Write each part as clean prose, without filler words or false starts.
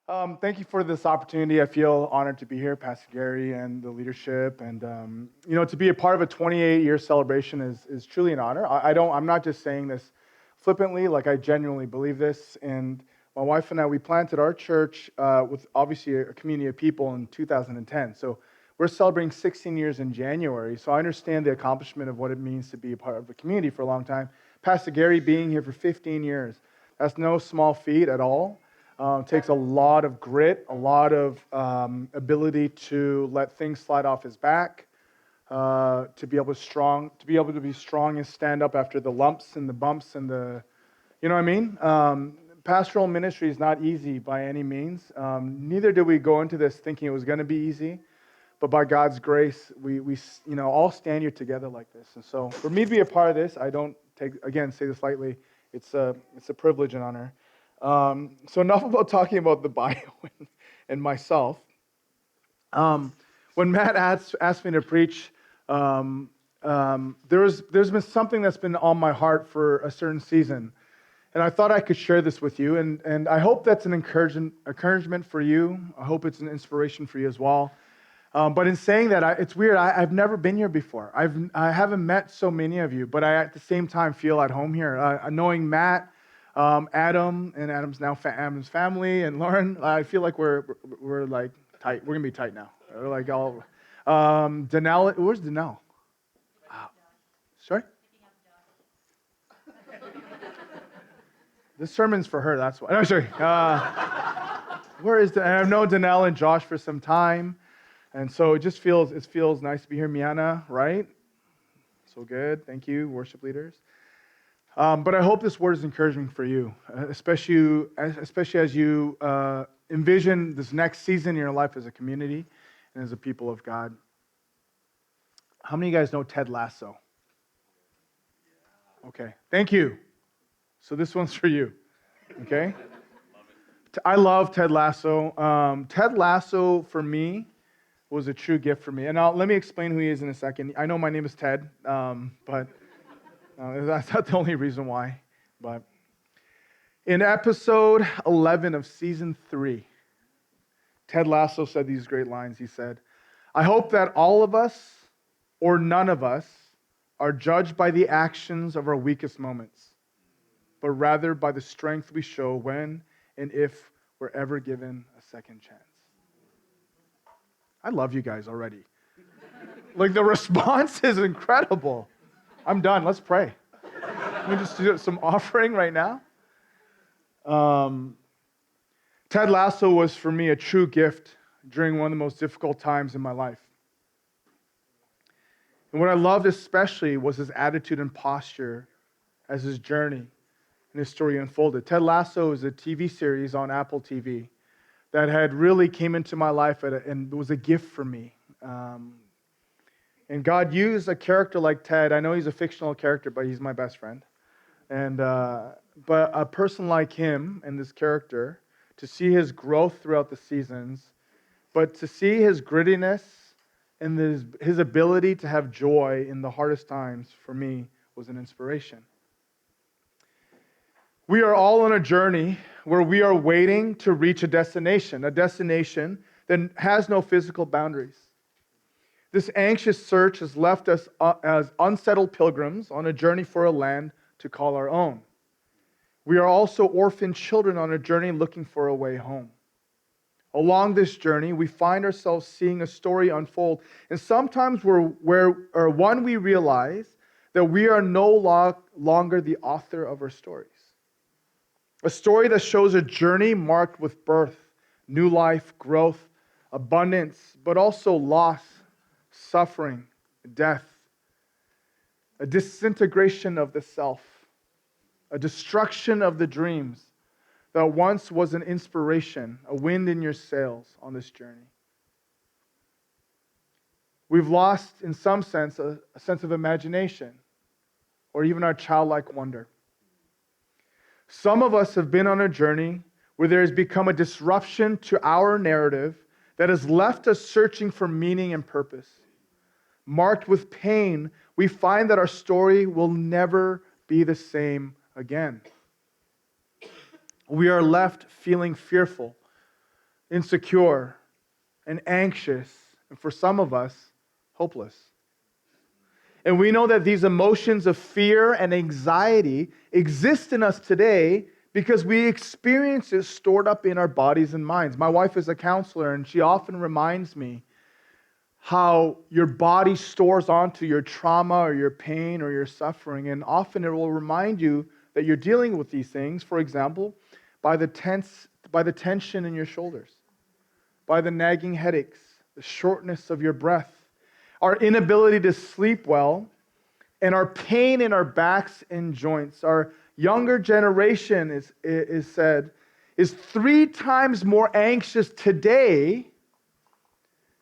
Thank you for this opportunity. I feel honored to be here, Pastor Gary and the leadership, and to be a part of a 28-year celebration is truly an honor. I'm not just saying this flippantly. Like, I genuinely believe this. And my wife and I, we planted our church with obviously a community of people in 2010. So we're celebrating 16 years in January. So I understand the accomplishment of what it means to be a part of a community for a long time. Pastor Gary being here for 15 years, that's no small feat at all. Takes a lot of grit, a lot of ability to let things slide off his back, to be able to be strong and stand up after the lumps and the bumps and you know what I mean? Pastoral ministry is not easy by any means. Neither did we go into this thinking it was going to be easy, but by God's grace, we all stand here together like this. And so, for me to be a part of this, I don't say this lightly. It's a privilege and honor. So enough about talking about the bio and myself. When Matt asked me to preach, there's been something that's been on my heart for a certain season, and I thought I could share this with you. And I hope that's an encouragement for you. I hope it's an inspiration for you as well. But in saying that, it's weird. I've never been here before. I haven't met so many of you, but I at the same time feel at home here. Knowing Matt. Adam and Adam's family and Lauren, I feel like we're like tight. We're gonna be tight now. We're like all. Danelle, where's Danelle? Sorry. This sermon's for her. That's why. No, sorry. Where is I've known Danelle and Josh for some time, and so it feels nice to be here. Miana, right? So good. Thank you, worship leaders. But I hope this word is encouraging for you, especially as you envision this next season in your life as a community and as a people of God. How many of you guys know Ted Lasso? Okay, thank you. So this one's for you, okay? I love Ted Lasso. Ted Lasso, for me, was a true gift for me. And let me explain who he is in a second. I know my name is Ted, but... that's not the only reason why, but in episode 11 of season 3, Ted Lasso said these great lines. He said, "I hope that all of us, or none of us, are judged by the actions of our weakest moments, but rather by the strength we show when and if we're ever given a second chance." I love you guys already. Like, the response is incredible. I'm done. Let's pray. Let me just do some offering right now. Ted Lasso was, for me, a true gift during one of the most difficult times in my life. And what I loved especially was his attitude and posture as his journey and his story unfolded. Ted Lasso is a TV series on Apple TV that had really came into my life and was a gift for me. And God used a character like Ted. I know he's a fictional character, but he's my best friend. And but a person like him and this character, to see his growth throughout the seasons, but to see his grittiness and his ability to have joy in the hardest times, for me, was an inspiration. We are all on a journey where we are waiting to reach a destination that has no physical boundaries. This anxious search has left us as unsettled pilgrims on a journey for a land to call our own. We are also orphaned children on a journey looking for a way home. Along this journey, we find ourselves seeing a story unfold, and sometimes we realize that we are no longer the author of our stories. A story that shows a journey marked with birth, new life, growth, abundance, but also loss, suffering, death, a disintegration of the self, a destruction of the dreams that once was an inspiration, a wind in your sails on this journey. We've lost, in some sense, a sense of imagination or even our childlike wonder. Some of us have been on a journey where there has become a disruption to our narrative that has left us searching for meaning and purpose. Marked with pain, we find that our story will never be the same again. We are left feeling fearful, insecure, and anxious, and for some of us, hopeless. And we know that these emotions of fear and anxiety exist in us today because we experience it stored up in our bodies and minds. My wife is a counselor, and she often reminds me how your body stores onto your trauma or your pain or your suffering. And often it will remind you that you're dealing with these things, for example, by the tension in your shoulders, by the nagging headaches, the shortness of your breath, our inability to sleep well, and our pain in our backs and joints. Our younger generation is 3 times more anxious today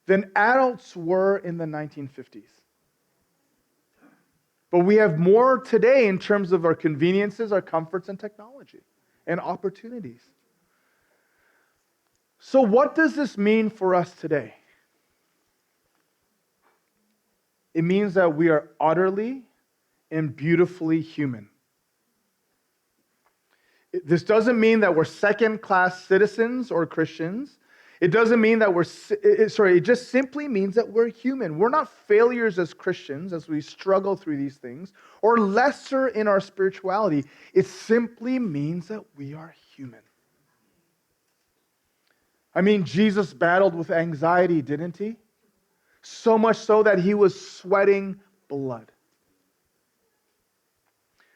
than adults were in the 1950s. But we have more today in terms of our conveniences, our comforts, and technology, and opportunities. So what does this mean for us today? It means that we are utterly and beautifully human. This doesn't mean that we're second-class citizens or Christians. It doesn't mean that it just simply means that we're human. We're not failures as Christians as we struggle through these things, or lesser in our spirituality. It simply means that we are human. I mean, Jesus battled with anxiety, didn't he? So much so that he was sweating blood.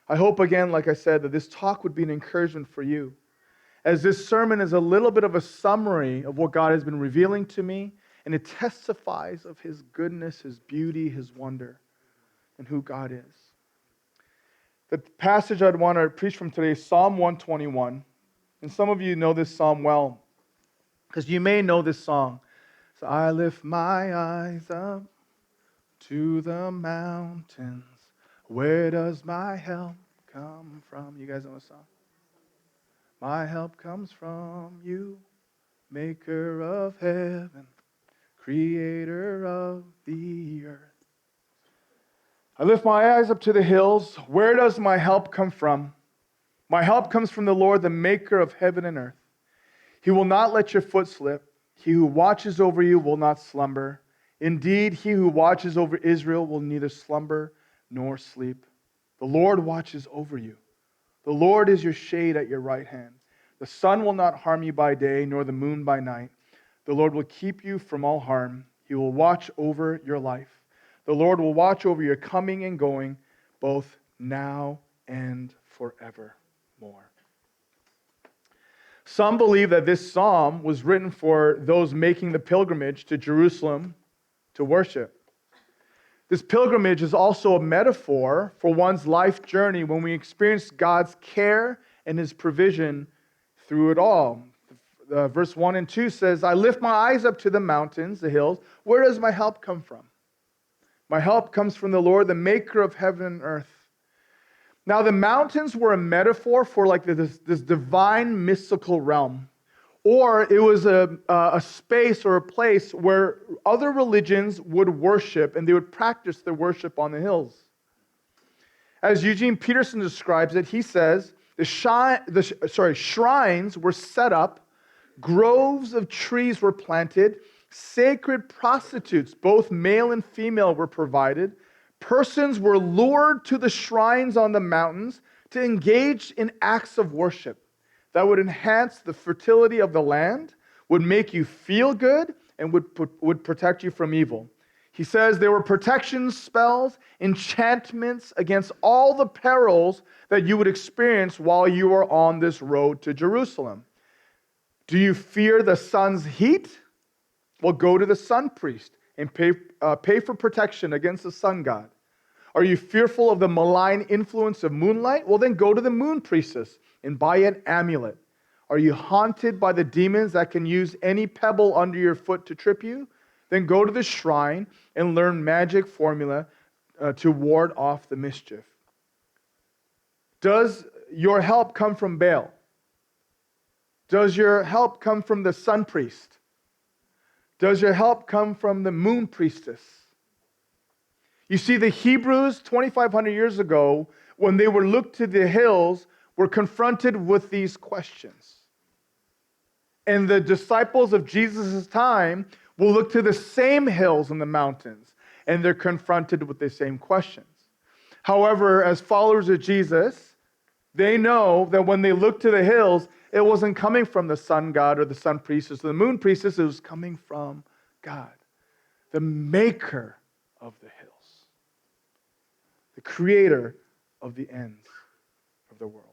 I hope, again, like I said, that this talk would be an encouragement for you, as this sermon is a little bit of a summary of what God has been revealing to me, and it testifies of His goodness, His beauty, His wonder, and who God is. The passage I'd want to preach from today is Psalm 121, and some of you know this psalm well, because you may know this song. So I lift my eyes up to the mountains. Where does my help come from? You guys know the song? My help comes from you, maker of heaven, creator of the earth. I lift my eyes up to the hills. Where does my help come from? My help comes from the Lord, the maker of heaven and earth. He will not let your foot slip. He who watches over you will not slumber. Indeed, he who watches over Israel will neither slumber nor sleep. The Lord watches over you. The Lord is your shade at your right hand. The sun will not harm you by day, nor the moon by night. The Lord will keep you from all harm. He will watch over your life. The Lord will watch over your coming and going, both now and forevermore. Some believe that this psalm was written for those making the pilgrimage to Jerusalem to worship. This pilgrimage is also a metaphor for one's life journey when we experience God's care and His provision through it all. Verse 1 and 2 says, I lift my eyes up to the mountains, the hills. Where does my help come from? My help comes from the Lord, the maker of heaven and earth. Now, the mountains were a metaphor for like this divine mystical realm. Or it was a space or a place where other religions would worship, and they would practice their worship on the hills. As Eugene Peterson describes it, he says, shrines were set up, groves of trees were planted, sacred prostitutes, both male and female, were provided. Persons were lured to the shrines on the mountains to engage in acts of worship that would enhance the fertility of the land, would make you feel good, and would protect you from evil. He says there were protection spells, enchantments against all the perils that you would experience while you were on this road to Jerusalem. Do you fear the sun's heat? Well, go to the sun priest and pay for protection against the sun god. Are you fearful of the malign influence of moonlight? Well, then go to the moon priestess and buy an amulet. Are you haunted by the demons that can use any pebble under your foot to trip you? Then go to the shrine and learn magic formula to ward off the mischief. Does your help come from Baal? Does your help come from the sun priest? Does your help come from the moon priestess? You see, the Hebrews 2,500 years ago, when they were looked to the hills, were confronted with these questions. And the disciples of Jesus' time will look to the same hills and the mountains, and they're confronted with the same questions. However, as followers of Jesus, they know that when they look to the hills, it wasn't coming from the sun god or the sun priestess or the moon priestess. It was coming from God, the maker of the hills, the creator of the ends of the world.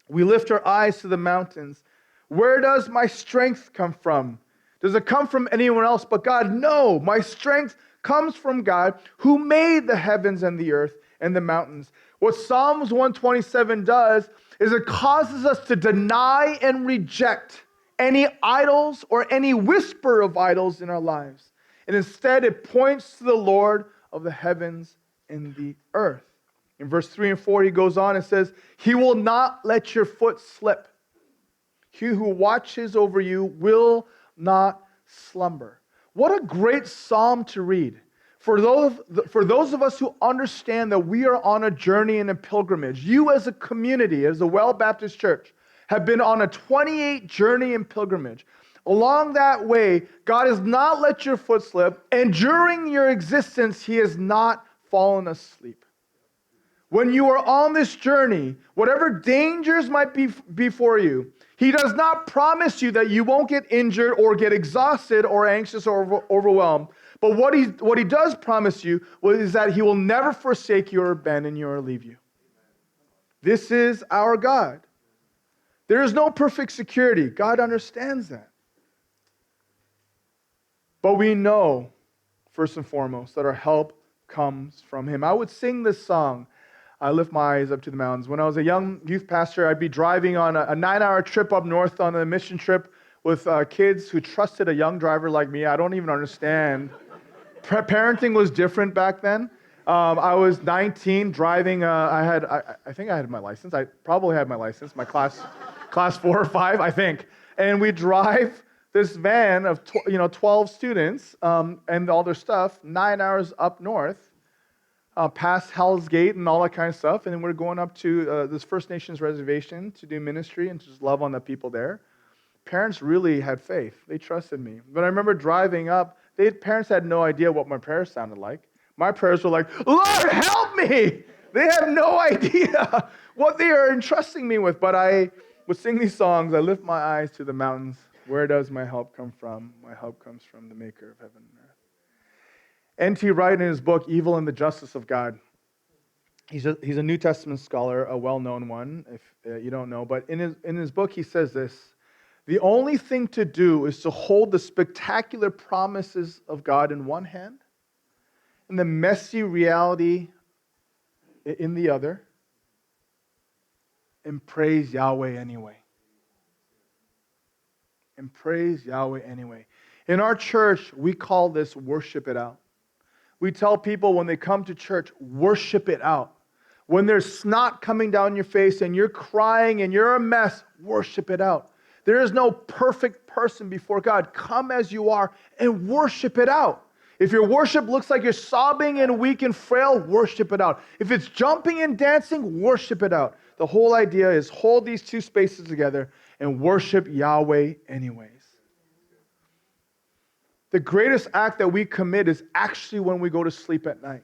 We lift our eyes to the mountains. Where does my strength come from? Does it come from anyone else but God? No, my strength comes from God who made the heavens and the earth and the mountains. What Psalms 127 does is it causes us to deny and reject any idols or any whisper of idols in our lives. And instead, it points to the Lord of the heavens and the earth. In verse 3 and 4, he goes on and says, He will not let your foot slip. He who watches over you will not slumber. What a great psalm to read. For those of us who understand that we are on a journey and a pilgrimage, you as a community, as a Well Baptist Church, have been on a 28 journey and pilgrimage. Along that way, God has not let your foot slip, and during your existence, He has not fallen asleep. When you are on this journey, whatever dangers might be before you, He does not promise you that you won't get injured or get exhausted or anxious or overwhelmed. But what he does promise you is that He will never forsake you or abandon you or leave you. This is our God. There is no perfect security. God understands that. But we know, first and foremost, that our help comes from Him. I would sing this song, I lift my eyes up to the mountains. When I was a young youth pastor, I'd be driving on a 9-hour trip up north on a mission trip with kids who trusted a young driver like me. I don't even understand. Parenting was different back then. I was 19 driving. I think I had my license. I probably had my license, my class 4 or 5, I think. And we drive this van of 12 students and all their stuff 9 hours up north. Past Hell's Gate and all that kind of stuff. And then we're going up to this First Nations reservation to do ministry and to just love on the people there. Parents really had faith. They trusted me. But I remember driving up, parents had no idea what my prayers sounded like. My prayers were like, Lord, help me! They had no idea what they are entrusting me with. But I would sing these songs. I lift my eyes to the mountains. Where does my help come from? My help comes from the maker of heaven and earth. N.T. Wright, in his book, Evil and the Justice of God, he's a New Testament scholar, a well-known one, if you don't know, but in his book, he says this: the only thing to do is to hold the spectacular promises of God in one hand and the messy reality in the other, and praise Yahweh anyway. And praise Yahweh anyway. In our church, we call this worship it out. We tell people when they come to church, worship it out. When there's snot coming down your face and you're crying and you're a mess, worship it out. There is no perfect person before God. Come as you are and worship it out. If your worship looks like you're sobbing and weak and frail, worship it out. If it's jumping and dancing, worship it out. The whole idea is hold these two spaces together and worship Yahweh anyways. The greatest act that we commit is actually when we go to sleep at night.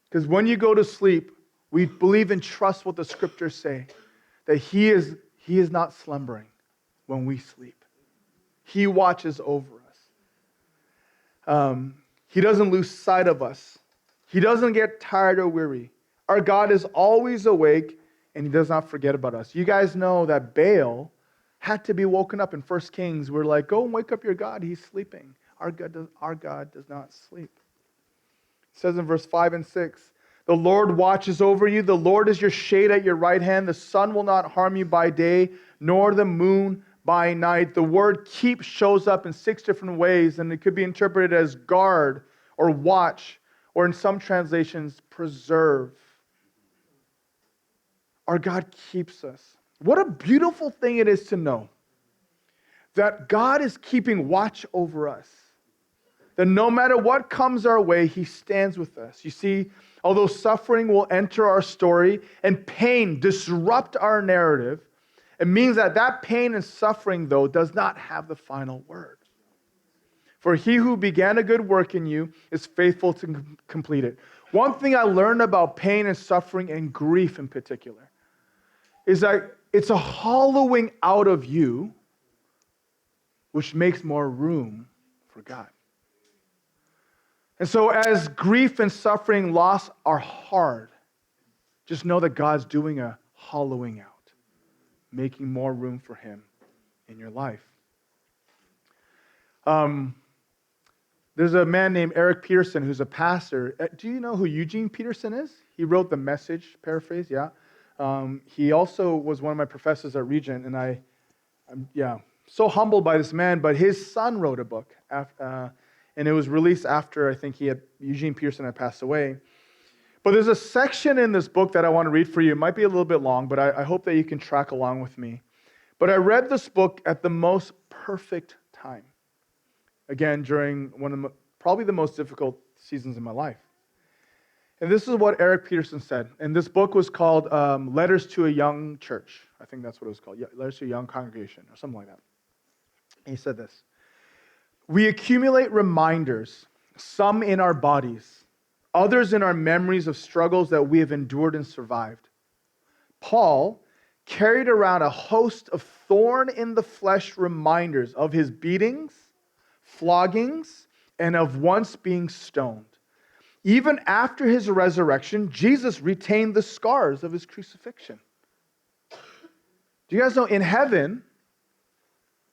Because when you go to sleep, we believe and trust what the scriptures say, that He is not slumbering when we sleep. He watches over us. He doesn't lose sight of us. He doesn't get tired or weary. Our God is always awake, and He does not forget about us. You guys know that Baal had to be woken up in 1 Kings. We're like, go and wake up your God. He's sleeping. Our God does not sleep. It says in verse 5 and 6, the Lord watches over you. The Lord is your shade at your right hand. The sun will not harm you by day, nor the moon by night. The word keep shows up in 6 different ways, and it could be interpreted as guard or watch, or in some translations, preserve. Our God keeps us. What a beautiful thing it is to know that God is keeping watch over us. That no matter what comes our way, He stands with us. You see, although suffering will enter our story and pain disrupt our narrative, It means that that pain and suffering, though, does not have the final word. For he who began a good work in you is faithful to complete it. One thing I learned about pain and suffering and grief in particular is that it's a hollowing out of you, which makes more room for God. And so as grief and suffering, loss are hard, just know that God's doing a hollowing out, making more room for him in your life. There's a man named Eric Peterson who's a pastor. Do you know who Eugene Peterson is? He wrote The Message, paraphrase, yeah. He also was one of my professors at Regent, and I'm so humbled by this man, but his son wrote a book, and it was released after I think Eugene Peterson had passed away. But there's a section in this book that I want to read for you. It might be a little bit long, but I hope that you can track along with me. But I read this book at the most perfect time. Again, during probably the most difficult seasons in my life. And this is what Eric Peterson said. And this book was called Letters to a Young Church. I think that's what it was called. Letters to a Young Congregation, or something like that. And he said this: we accumulate reminders, some in our bodies, others in our memories of struggles that we have endured and survived. Paul carried around a host of thorn-in-the-flesh reminders of his beatings, floggings, and of once being stoned. Even after his resurrection, Jesus retained the scars of his crucifixion. Do you guys know in heaven,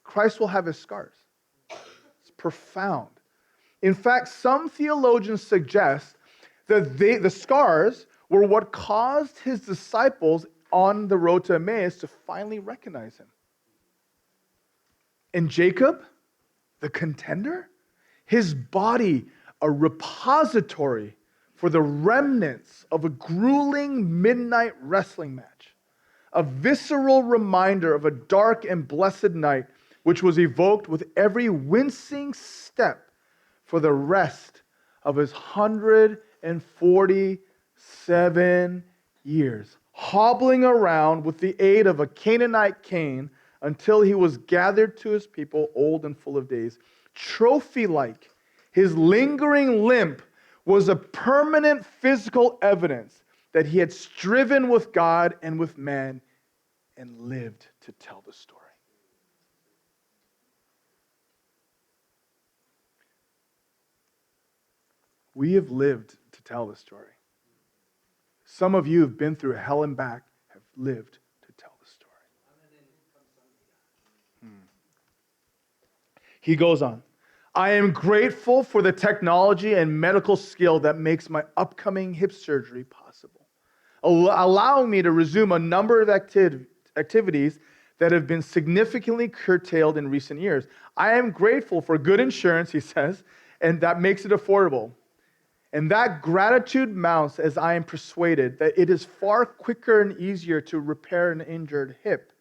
Christ will have his scars? It's profound. In fact, some theologians suggest that the scars were what caused his disciples on the road to Emmaus to finally recognize him. And Jacob, the contender, his body a repository for the remnants of a grueling midnight wrestling match, a visceral reminder of a dark and blessed night which was evoked with every wincing step for the rest of his 147 years, hobbling around with the aid of a Canaanite cane until he was gathered to his people, old and full of days. Trophy-like, his lingering limp was a permanent physical evidence that he had striven with God and with man and lived to tell the story. We have lived to tell the story. Some of you have been through hell and back, have lived to tell the story. He goes on. I am grateful for the technology and medical skill that makes my upcoming hip surgery possible, allowing me to resume a number of activities that have been significantly curtailed in recent years. I am grateful for good insurance, he says, and that makes it affordable. And that gratitude mounts as I am persuaded that it is far quicker and easier to repair an injured hip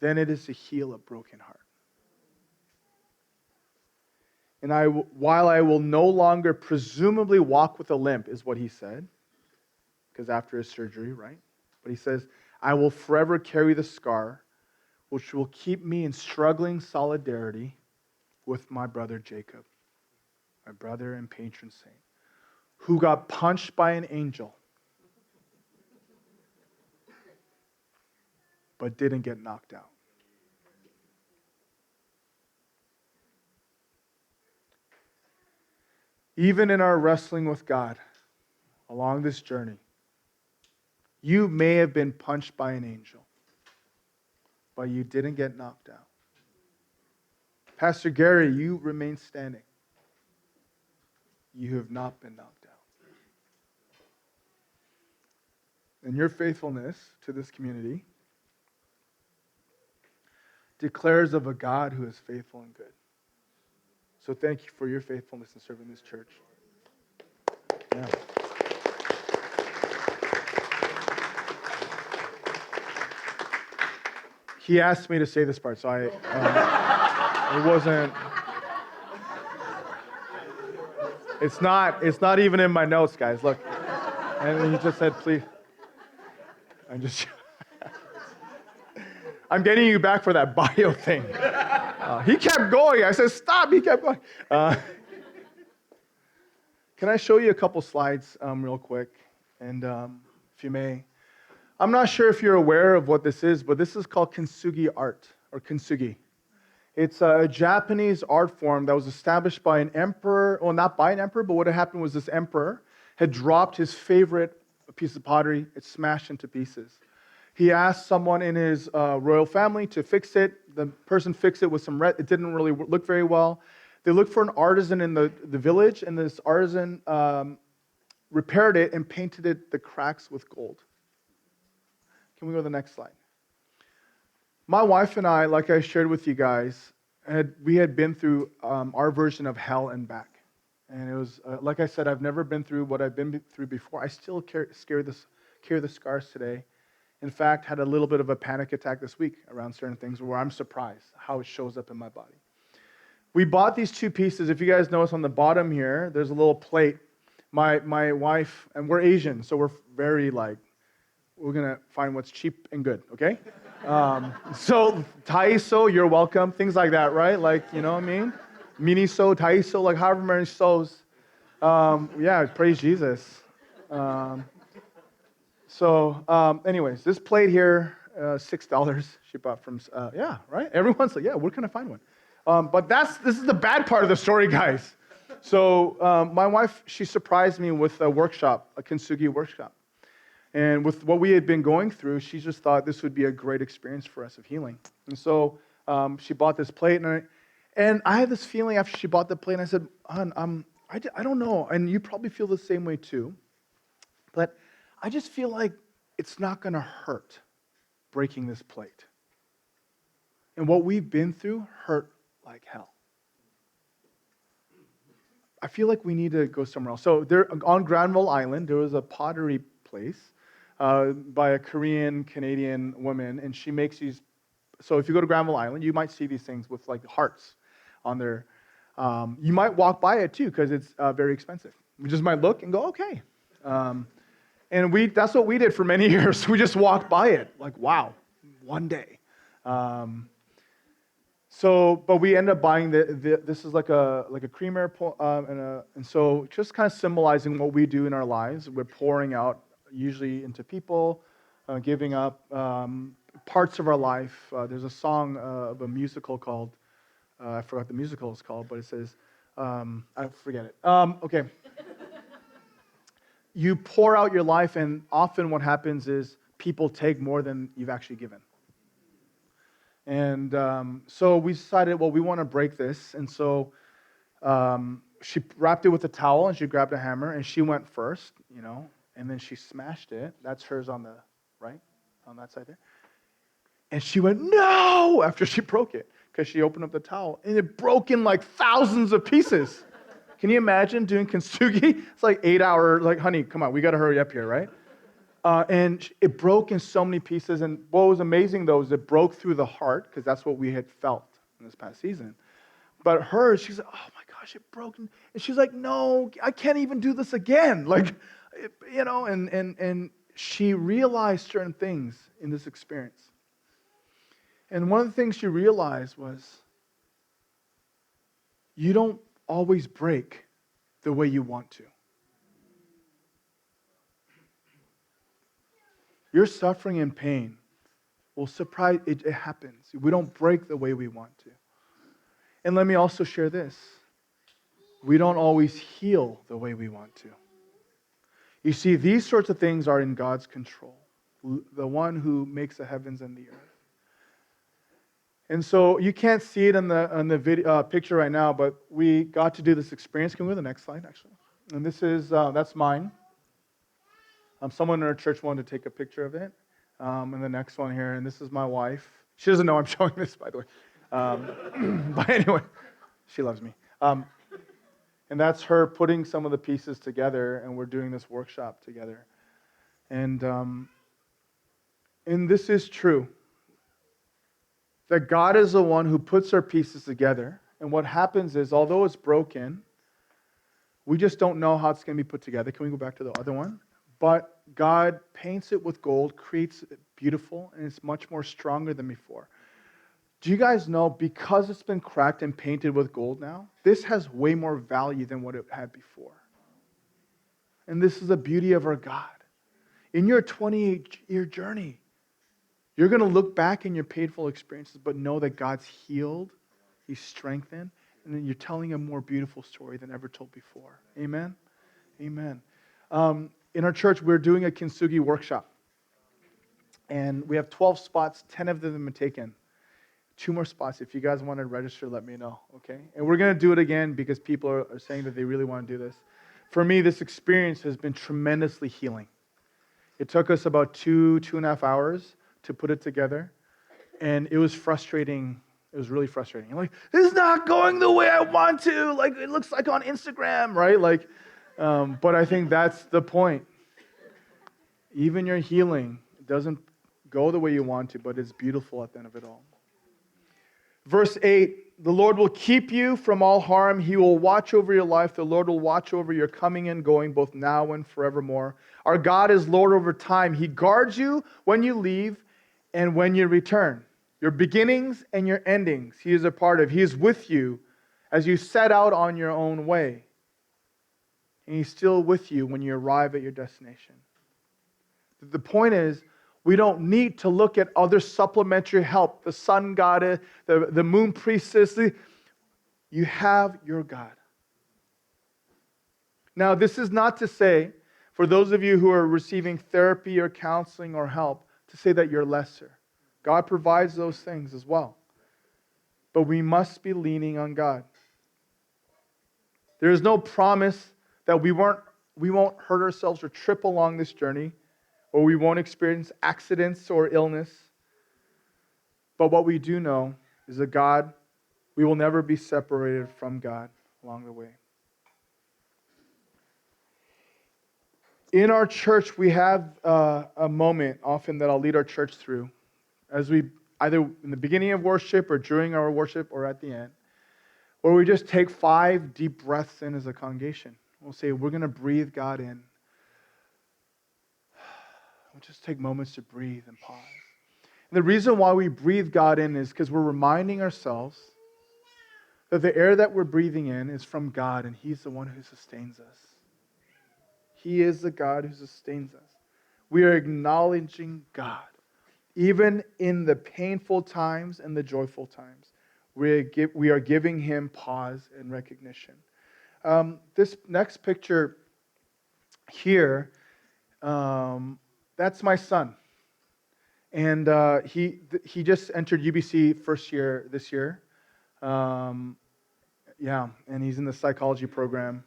than it is to heal a broken heart. And while I will no longer presumably walk with a limp, is what he said, because after his surgery, right? But he says, I will forever carry the scar, which will keep me in struggling solidarity with my brother Jacob, my brother and patron saint, who got punched by an angel, but didn't get knocked out. Even in our wrestling with God along this journey, you may have been punched by an angel, but you didn't get knocked out. Pastor Gary, you remain standing. You have not been knocked out. And your faithfulness to this community declares of a God who is faithful and good. So thank you for your faithfulness in serving this church. Yeah. He asked me to say this part, so it wasn't. It's not even in my notes, guys. Look, and he just said, please. I'm just. I'm getting you back for that bio thing. He kept going. I said, stop. He kept going. Can I show you a couple slides real quick? And if you may. I'm not sure if you're aware of what this is, but this is called kintsugi art, or kintsugi. It's a Japanese art form that was established by an emperor, well, not by an emperor, but what had happened was this emperor had dropped his favorite piece of pottery. It smashed into pieces. He asked someone in his royal family to fix it. The person fixed it with some red. It didn't really look very well. They looked for an artisan in the village, and this artisan repaired it and painted it the cracks with gold. Can we go to the next slide? My wife and I, like I shared with you guys, we had been through our version of hell and back. And it was, like I said, I've never been through what I've been through before. I still carry the scars today. In fact, had a little bit of a panic attack this week around certain things where I'm surprised how it shows up in my body. We bought these two pieces. If you guys notice on the bottom here, there's a little plate. My wife, and we're Asian, so we're very we're going to find what's cheap and good, okay? So Taiso, you're welcome, things like that, right? You know what I mean? Miniso, Taiso, however many so's. Yeah, praise Jesus. Anyways, this plate here, $6 she bought from, yeah, right? Everyone's like, yeah, where can I find one? But this is the bad part of the story, guys. So my wife, she surprised me with a workshop, a kintsugi workshop. And with what we had been going through, she just thought this would be a great experience for us of healing. And so she bought this plate, and I had this feeling after she bought the plate, and I said, hon, I don't know, and you probably feel the same way too, but I just feel like it's not going to hurt breaking this plate. And what we've been through hurt like hell. I feel like we need to go somewhere else. So there, on Granville Island, there was a pottery place by a Korean-Canadian woman, and she makes these. So if you go to Granville Island, you might see these things with hearts on there. You might walk by it too because it's very expensive. You just might look and go, okay. And that's what we did for many years. We just walked by it, wow, one day. But we ended up buying this is like a creamer, and so just kind of symbolizing what we do in our lives. We're pouring out usually into people, giving up parts of our life. There's a song of a musical called, I forgot the musical is called, but it says, I forget it. Okay. You pour out your life, and often what happens is people take more than you've actually given. And so we decided, we want to break this. And so she wrapped it with a towel, and she grabbed a hammer, and she went first, and then she smashed it. That's hers on the right, on that side there. And she went, no, after she broke it, because she opened up the towel, and it broke in thousands of pieces. Can you imagine doing kintsugi? It's 8 hour, honey, come on, we got to hurry up here, right? And it broke in so many pieces. And what was amazing, though, is it broke through the heart, because that's what we had felt in this past season. But hers, she's like, oh my gosh, it broke. And she's like, no, I can't even do this again. And she realized certain things in this experience. And one of the things she realized was, you don't always break the way you want to. Your suffering and pain will surprise, it happens. We don't break the way we want to. And let me also share this. We don't always heal the way we want to. You see, these sorts of things are in God's control, the one who makes the heavens and the earth. And so you can't see it on the video, picture right now, but we got to do this experience. Can we go to the next slide, actually? And this is, that's mine. Someone in our church wanted to take a picture of it. And the next one here, and this is my wife. She doesn't know I'm showing this, by the way. But anyway, she loves me. And that's her putting some of the pieces together, and we're doing this workshop together. And this is true. That God is the one who puts our pieces together. And what happens is, although it's broken, we just don't know how it's going to be put together. Can we go back to the other one? But God paints it with gold, creates beautiful and it's much more stronger than before. Do you guys know, because it's been cracked and painted with gold now, this has way more value than what it had before. And this is the beauty of our God. In your 28-year journey, you're going to look back in your painful experiences, but know that God's healed, He's strengthened, and then you're telling a more beautiful story than ever told before. Amen? Amen. In our church, we're doing a Kintsugi workshop. And we have 12 spots, 10 of them have been taken. 2 more spots. If you guys want to register, let me know, okay? And we're going to do it again because people are saying that they really want to do this. For me, this experience has been tremendously healing. It took us about 2.5 hours to put it together. And it was frustrating. It was really frustrating. I'm like, this is not going the way I want to. Like, it looks like on Instagram, right? Like, but I think that's the point. Even your healing doesn't go the way you want to, but it's beautiful at the end of it all. Verse 8, the Lord will keep you from all harm. He will watch over your life. The Lord will watch over your coming and going, both now and forevermore. Our God is Lord over time. He guards you when you leave and when you return. Your beginnings and your endings, He is a part of. He is with you as you set out on your own way. And He's still with you when you arrive at your destination. The point is, we don't need to look at other supplementary help, the sun god, the moon priestess. You have your God. Now, this is not to say, for those of you who are receiving therapy or counseling or help, to say that you're lesser. God provides those things as well. But we must be leaning on God. There is no promise that we won't hurt ourselves or trip along this journey, or we won't experience accidents or illness. But what we do know is that we will never be separated from God along the way. In our church, we have a moment often that I'll lead our church through, as we either in the beginning of worship or during our worship or at the end, where we just take 5 deep breaths in as a congregation. We'll say, we're going to breathe God in. We'll just take moments to breathe and pause. And the reason why we breathe God in is because we're reminding ourselves that the air that we're breathing in is from God, and He's the one who sustains us. He is the God who sustains us. We are acknowledging God, even in the painful times and the joyful times. We are giving Him pause and recognition. This next picture here, that's my son. And he just entered UBC first year this year. And he's in the psychology program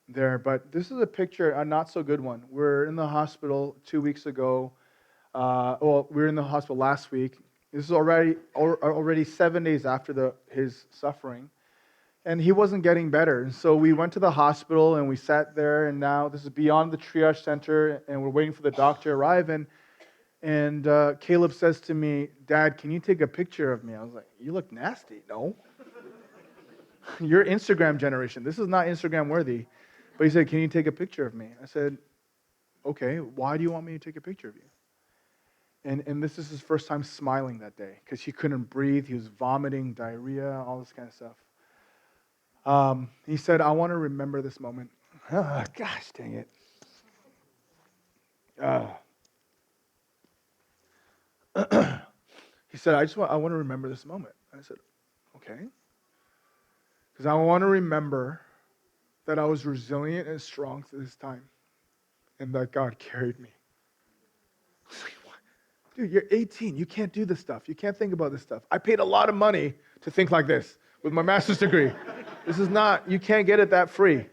there. But this is a picture, a not so good one. We're in the hospital 2 weeks ago. We were in the hospital last week. This is already 7 days after his suffering. And he wasn't getting better. And so we went to the hospital and we sat there, and now this is beyond the triage center, and we're waiting for the doctor to arrive. And Caleb says to me, Dad, can you take a picture of me? I was like, you look nasty. No. You're Instagram generation. This is not Instagram worthy. But he said, can you take a picture of me? I said, okay, why do you want me to take a picture of you? And this is his first time smiling that day because he couldn't breathe. He was vomiting, diarrhea, all this kind of stuff. He said, I want to remember this moment. Oh, gosh, dang it. He said, I want to remember this moment. I said, okay. Because I want to remember that I was resilient and strong through this time and that God carried me. I was like, what? Dude, you're 18. You can't do this stuff. You can't think about this stuff. I paid a lot of money to think like this with my master's degree. This is not, you can't get it that free.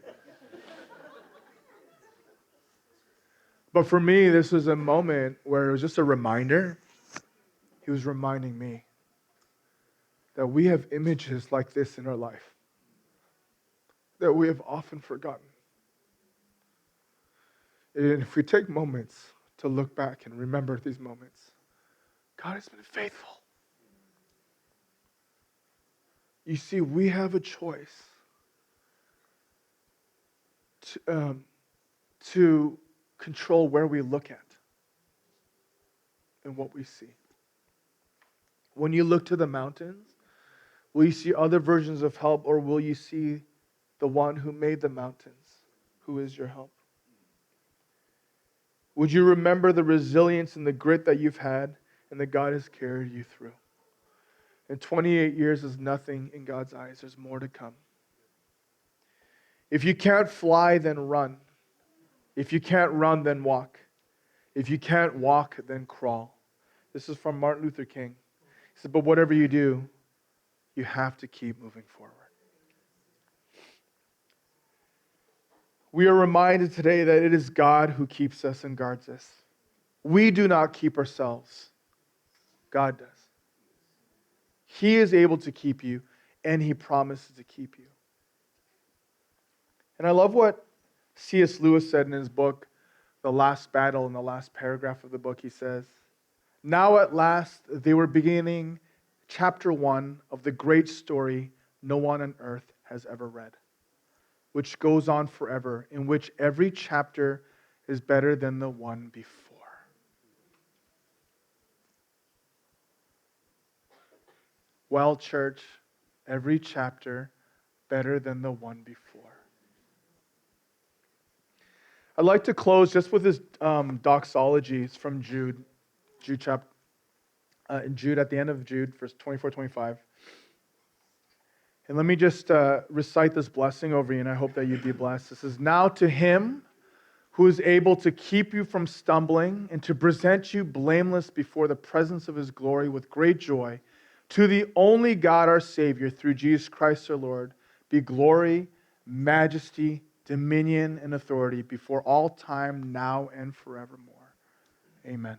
But for me, this was a moment where it was just a reminder. He was reminding me that we have images like this in our life that we have often forgotten. And if we take moments to look back and remember these moments, God has been faithful. You see, we have a choice to control where we look at. in what we see? When you look to the mountains, will you see other versions of help, or will you see the one who made the mountains, who is your help? Would you remember the resilience and the grit that you've had and that God has carried you through? And 28 years is nothing in God's eyes. There's more to come. If you can't fly, then run. If you can't run, then walk. If you can't walk, then crawl. This is from Martin Luther King. He said, but whatever you do, you have to keep moving forward. We are reminded today that it is God who keeps us and guards us. We do not keep ourselves. God does. He is able to keep you, and He promises to keep you. And I love what C.S. Lewis said in his book, The Last Battle, in the last paragraph of the book. He says, now at last they were beginning chapter 1 of the great story no one on earth has ever read, which goes on forever, in which every chapter is better than the one before. Well, church, every chapter better than the one before. I'd like to close just with this doxology. It's from Jude. Jude at the end of Jude, verse 24, 25. And let me just recite this blessing over you, and I hope that you'd be blessed. This is, now to Him who is able to keep you from stumbling and to present you blameless before the presence of His glory with great joy, to the only God our Savior, through Jesus Christ our Lord, be glory, majesty, dominion, and authority before all time, now and forevermore. Amen.